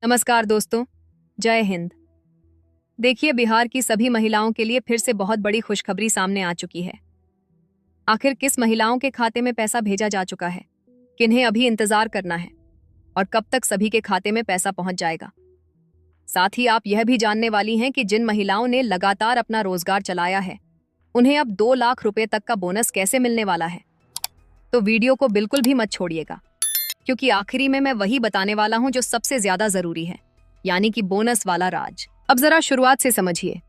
नमस्कार दोस्तों, जय हिंद। देखिए, बिहार की सभी महिलाओं के लिए फिर से बहुत बड़ी खुशखबरी सामने आ चुकी है। आखिर किस महिलाओं के खाते में पैसा भेजा जा चुका है, किन्हें अभी इंतजार करना है और कब तक सभी के खाते में पैसा पहुंच जाएगा। साथ ही आप यह भी जानने वाली हैं कि जिन महिलाओं ने लगातार अपना रोजगार चलाया है, उन्हें अब 2 लाख रुपए तक का बोनस कैसे मिलने वाला है। तो वीडियो को बिल्कुल भी मत छोड़िएगा, क्योंकि आखिरी में मैं वही बताने वाला हूं जो सबसे ज्यादा जरूरी है, यानी कि बोनस वाला राज। अब जरा शुरुआत से समझिए।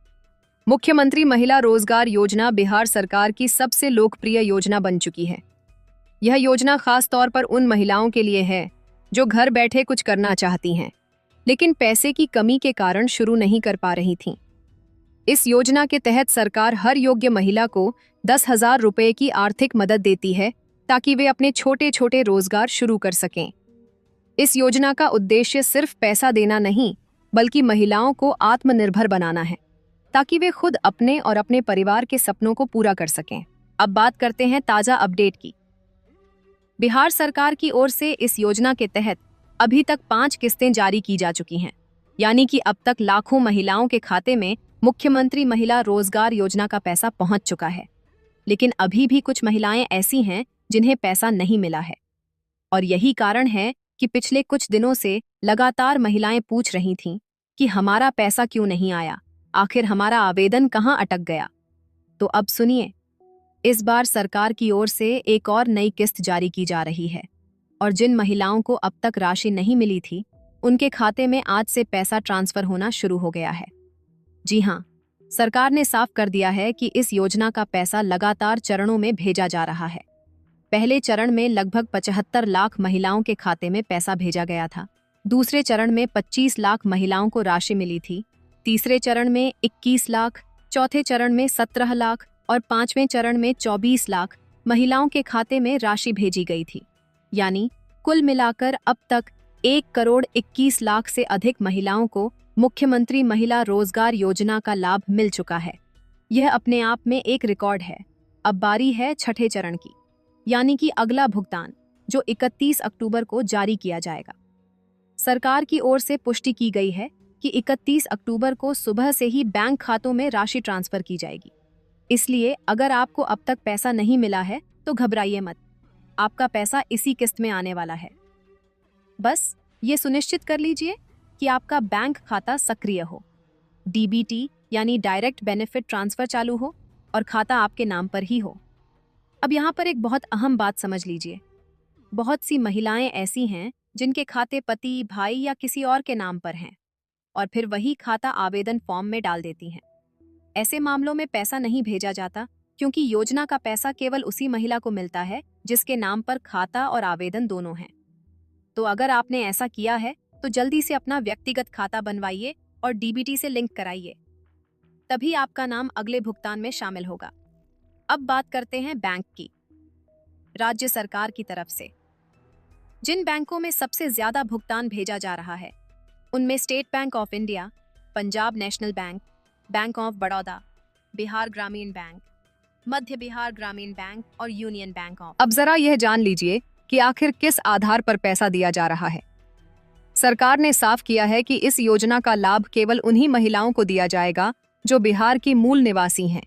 मुख्यमंत्री महिला रोजगार योजना बिहार सरकार की सबसे लोकप्रिय योजना बन चुकी है। यह योजना खास तौर पर उन महिलाओं के लिए है जो घर बैठे कुछ करना चाहती हैं, लेकिन पैसे की कमी के कारण शुरू नहीं कर पा रही थीं। इस योजना के तहत सरकार हर योग्य महिला को 10,000 रुपए की आर्थिक मदद देती है, ताकि वे अपने छोटे छोटे रोजगार शुरू कर सकें। इस योजना का उद्देश्य सिर्फ पैसा देना नहीं, बल्कि महिलाओं को आत्मनिर्भर बनाना है, ताकि वे खुद अपने और अपने परिवार के सपनों को पूरा कर सकें। अब बात करते हैं ताजा अपडेट की। बिहार सरकार की ओर से इस योजना के तहत अभी तक 5 किस्तें जारी की जा चुकी हैं, यानी कि अब तक लाखों महिलाओं के खाते में मुख्यमंत्री महिला रोजगार योजना का पैसा पहुंच चुका है। लेकिन अभी भी कुछ महिलाएं ऐसी हैं जिन्हें पैसा नहीं मिला है, और यही कारण है कि पिछले कुछ दिनों से लगातार महिलाएं पूछ रही थीं कि हमारा पैसा क्यों नहीं आया, आखिर हमारा आवेदन कहां अटक गया। तो अब सुनिए, इस बार सरकार की ओर से एक और नई किस्त जारी की जा रही है, और जिन महिलाओं को अब तक राशि नहीं मिली थी, उनके खाते में आज से पैसा ट्रांसफर होना शुरू हो गया है। जी हाँ, सरकार ने साफ कर दिया है कि इस योजना का पैसा लगातार चरणों में भेजा जा रहा है। पहले चरण में लगभग 75 लाख महिलाओं के खाते में पैसा भेजा गया था। दूसरे चरण में 25 लाख महिलाओं को राशि मिली थी। तीसरे चरण में 21 लाख, चौथे चरण में 17 लाख और पांचवें चरण में 24 लाख महिलाओं के खाते में राशि भेजी गई थी। यानी कुल मिलाकर अब तक 1,21,00,000 से अधिक महिलाओं को मुख्यमंत्री महिला रोजगार योजना का लाभ मिल चुका है। यह अपने आप में एक रिकॉर्ड है। अब बारी है छठे चरण की, यानी कि अगला भुगतान, जो 31 अक्टूबर को जारी किया जाएगा। सरकार की ओर से पुष्टि की गई है कि 31 अक्टूबर को सुबह से ही बैंक खातों में राशि ट्रांसफर की जाएगी। इसलिए अगर आपको अब तक पैसा नहीं मिला है तो घबराइए मत, आपका पैसा इसी किस्त में आने वाला है। बस ये सुनिश्चित कर लीजिए कि आपका बैंक खाता सक्रिय हो, डीबीटी यानी डायरेक्ट बेनिफिट ट्रांसफर चालू हो और खाता आपके नाम पर ही हो। अब यहाँ पर एक बहुत अहम बात समझ लीजिए। बहुत सी महिलाएं ऐसी हैं जिनके खाते पति, भाई या किसी और के नाम पर हैं, और फिर वही खाता आवेदन फॉर्म में डाल देती हैं। ऐसे मामलों में पैसा नहीं भेजा जाता, क्योंकि योजना का पैसा केवल उसी महिला को मिलता है जिसके नाम पर खाता और आवेदन दोनों हैं। तो अगर आपने ऐसा किया है तो जल्दी से अपना व्यक्तिगत खाता बनवाइए और डीबीटी से लिंक कराइए, तभी आपका नाम अगले भुगतान में शामिल होगा। अब बात करते हैं बैंक की। राज्य सरकार की तरफ से जिन बैंकों में सबसे ज्यादा भुगतान भेजा जा रहा है, उनमें state bank of India, Punjab national bank, bank of Baroda, Bihar ग्रामीण बैंक, मध्य बिहार ग्रामीण बैंक और यूनियन बैंक ऑफ। अब जरा यह जान लीजिए कि आखिर किस आधार पर पैसा दिया जा रहा है। सरकार ने साफ किया है कि इस योजना का लाभ केवल उन्हीं महिलाओं को दिया जाएगा जो बिहार की मूल निवासी हैं,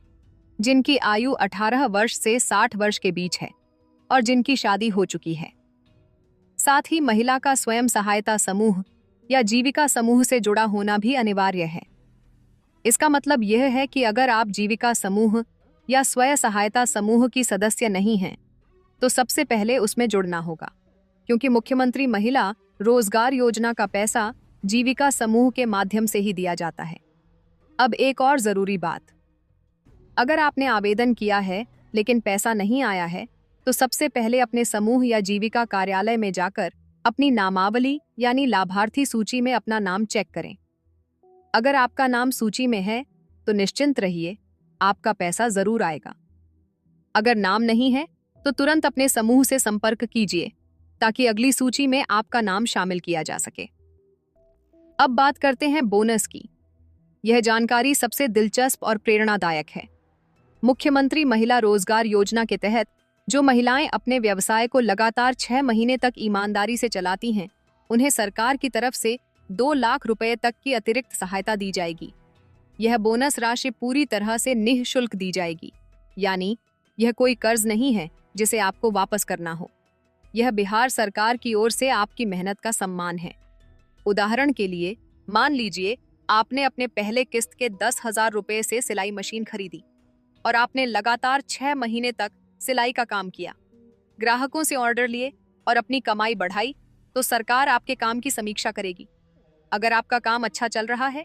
जिनकी आयु 18 वर्ष से 60 वर्ष के बीच है और जिनकी शादी हो चुकी है। साथ ही महिला का स्वयं सहायता समूह या जीविका समूह से जुड़ा होना भी अनिवार्य है। इसका मतलब यह है कि अगर आप जीविका समूह या स्वयं सहायता समूह की सदस्य नहीं हैं, तो सबसे पहले उसमें जुड़ना होगा, क्योंकि मुख्यमंत्री महिला रोजगार योजना का पैसा जीविका समूह के माध्यम से ही दिया जाता है। अब एक और जरूरी बात, अगर आपने आवेदन किया है लेकिन पैसा नहीं आया है, तो सबसे पहले अपने समूह या जीविका कार्यालय में जाकर अपनी नामावली यानी लाभार्थी सूची में अपना नाम चेक करें। अगर आपका नाम सूची में है तो निश्चिंत रहिए, आपका पैसा जरूर आएगा। अगर नाम नहीं है तो तुरंत अपने समूह से संपर्क कीजिए, ताकि अगली सूची में आपका नाम शामिल किया जा सके। अब बात करते हैं बोनस की। यह जानकारी सबसे दिलचस्प और प्रेरणादायक है। मुख्यमंत्री महिला रोजगार योजना के तहत जो महिलाएं अपने व्यवसाय को लगातार 6 महीने तक ईमानदारी से चलाती हैं, उन्हें सरकार की तरफ से 2 लाख रुपए तक की अतिरिक्त सहायता दी जाएगी। यह बोनस राशि पूरी तरह से निःशुल्क दी जाएगी, यानी यह कोई कर्ज नहीं है जिसे आपको वापस करना हो। यह बिहार सरकार की ओर से आपकी मेहनत का सम्मान है। उदाहरण के लिए, मान लीजिए आपने अपने पहले किस्त के 10,000 रुपए से सिलाई मशीन खरीदी और आपने लगातार 6 महीने तक सिलाई का काम किया, ग्राहकों से ऑर्डर लिए और अपनी कमाई बढ़ाई, तो सरकार आपके काम की समीक्षा करेगी। अगर आपका काम अच्छा चल रहा है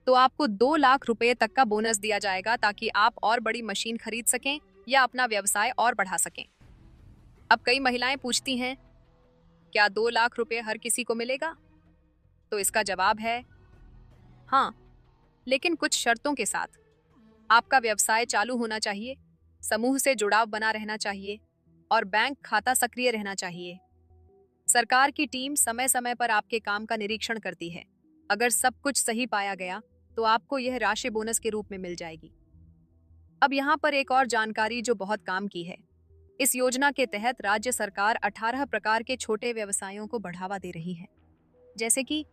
तो आपको 2 लाख रुपए तक का बोनस दिया जाएगा, ताकि आप और बड़ी मशीन खरीद सकें या अपना व्यवसाय और बढ़ा सकें। अब कई महिलाएं पूछती हैं, क्या 2 लाख रुपए हर किसी को मिलेगा? तो इसका जवाब है हाँ, लेकिन कुछ शर्तों के साथ। आपका व्यवसाय चालू होना चाहिए, समूह से जुड़ाव बना रहना चाहिए और बैंक खाता सक्रिय रहना चाहिए। सरकार की टीम समय समय पर आपके काम का निरीक्षण करती है। अगर सब कुछ सही पाया गया तो आपको यह राशि बोनस के रूप में मिल जाएगी। अब यहाँ पर एक और जानकारी जो बहुत काम की है। इस योजना के तहत राज्य सरकार 18 प्रकार के छोटे व्यवसायों को बढ़ावा दे रही है, जैसे कि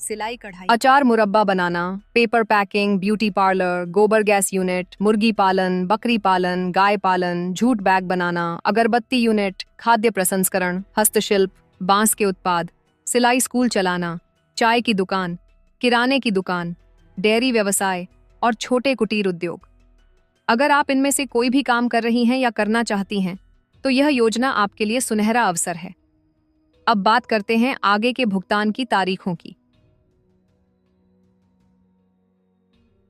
सिलाई कढ़ाई, अचार मुरब्बा बनाना, पेपर पैकिंग, ब्यूटी पार्लर, गोबर गैस यूनिट, मुर्गी पालन, बकरी पालन, गाय पालन, जूट बैग बनाना, अगरबत्ती यूनिट, खाद्य प्रसंस्करण, हस्तशिल्प, बांस के उत्पाद, सिलाई स्कूल चलाना, चाय की दुकान, किराने की दुकान, डेयरी व्यवसाय और छोटे कुटीर उद्योग। अगर आप इनमें से कोई भी काम कर रही हैं या करना चाहती हैं, तो यह योजना आपके लिए सुनहरा अवसर है। अब बात करते हैं आगे के भुगतान की तारीखों की।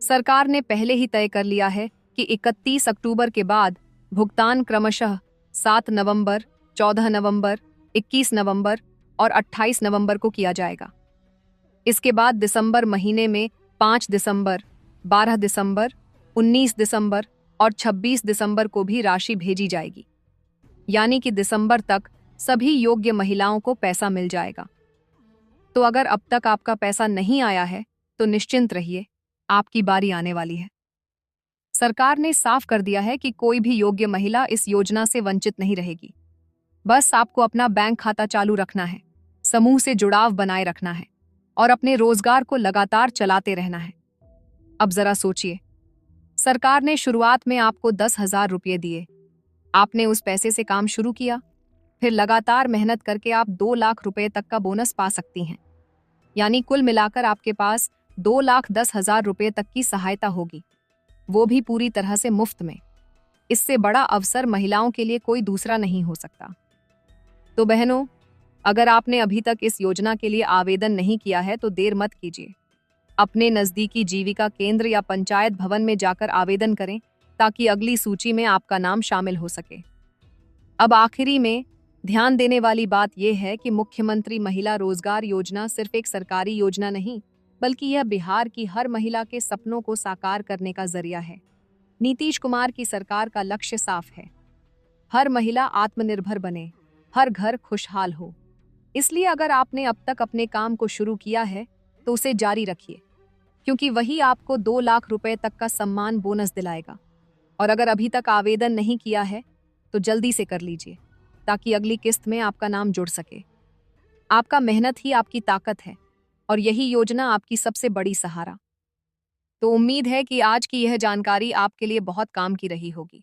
सरकार ने पहले ही तय कर लिया है कि 31 अक्टूबर के बाद भुगतान क्रमशः 7 नवंबर, 14 नवंबर, 21 नवंबर और 28 नवंबर को किया जाएगा। इसके बाद दिसंबर महीने में 5 दिसंबर, 12 दिसंबर, 19 दिसंबर और 26 दिसंबर को भी राशि भेजी जाएगी, यानी कि दिसंबर तक सभी योग्य महिलाओं को पैसा मिल जाएगा। तो अगर अब तक आपका पैसा नहीं आया है तो निश्चिंत रहिए, आपकी बारी आने वाली है। सरकार ने साफ कर दिया है कि कोई भी योग्य महिला इस योजना से वंचित नहीं रहेगी। बस आपको अपना बैंक खाता चालू रखना है, समूह से जुड़ाव बनाए रखना है और अपने रोजगार को लगातार चलाते रहना है। अब जरा सोचिए, सरकार ने शुरुआत में आपको 10,000 रुपये दिए, आपने उस पैसे से काम शुरू किया, फिर लगातार मेहनत करके आप 2 लाख रुपए तक का बोनस पा सकती हैं। यानी कुल मिलाकर आपके पास 2,10,000 रुपए तक की सहायता होगी, वो भी पूरी तरह से मुफ्त में। इससे बड़ा अवसर महिलाओं के लिए कोई दूसरा नहीं हो सकता। तो बहनों, अगर आपने अभी तक इस योजना के लिए आवेदन नहीं किया है तो देर मत कीजिए। अपने नजदीकी जीविका केंद्र या पंचायत भवन में जाकर आवेदन करें, ताकि अगली सूची में आपका नाम शामिल हो सके। अब आखिरी में ध्यान देने वाली बात यह है कि मुख्यमंत्री महिला रोजगार योजना सिर्फ एक सरकारी योजना नहीं, बल्कि यह बिहार की हर महिला के सपनों को साकार करने का जरिया है। नीतीश कुमार की सरकार का लक्ष्य साफ है, हर महिला आत्मनिर्भर बने, हर घर खुशहाल हो। इसलिए अगर आपने अब तक अपने काम को शुरू किया है तो उसे जारी रखिए, क्योंकि वही आपको 2 लाख रुपए तक का सम्मान बोनस दिलाएगा। और अगर अभी तक आवेदन नहीं किया है तो जल्दी से कर लीजिए, ताकि अगली किस्त में आपका नाम जुड़ सके। आपका मेहनत ही आपकी ताकत है और यही योजना आपकी सबसे बड़ी सहारा। तो उम्मीद है कि आज की यह जानकारी आपके लिए बहुत काम की रही होगी।